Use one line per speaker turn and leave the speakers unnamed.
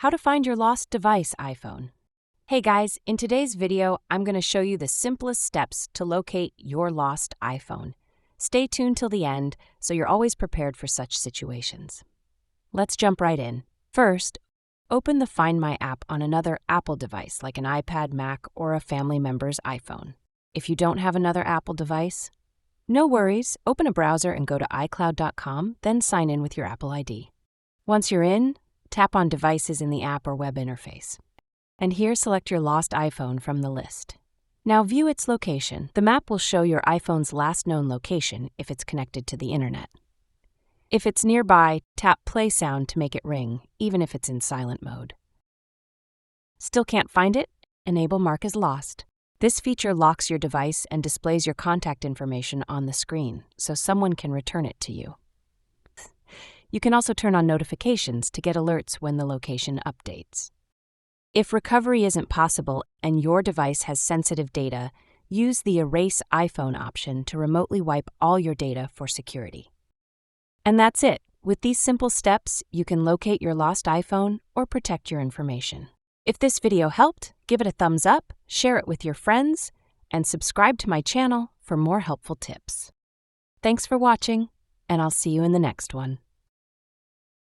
How to find your lost device iPhone. Hey guys, in today's video, I'm going to show you the simplest steps to locate your lost iPhone. Stay tuned till the end so you're always prepared for such situations. Let's jump right in. First, open the Find My app on another Apple device like an iPad, Mac, or a family member's iPhone. If you don't have another Apple device, no worries, open a browser and go to iCloud.com, then sign in with your Apple ID. Once you're in, tap on Devices in the app or web interface. And here select your lost iPhone from the list. Now view its location. The map will show your iPhone's last known location if it's connected to the internet. If it's nearby, tap play sound to make it ring, even if it's in silent mode. Still can't find it? Enable Mark as Lost. This feature locks your device and displays your contact information on the screen, so someone can return it to you. You can also turn on notifications to get alerts when the location updates. If recovery isn't possible and your device has sensitive data, use the Erase iPhone option to remotely wipe all your data for security. And that's it. With these simple steps, you can locate your lost iPhone or protect your information. If this video helped, give it a thumbs up, share it with your friends, and subscribe to my channel for more helpful tips. Thanks for watching, and I'll see you in the next one.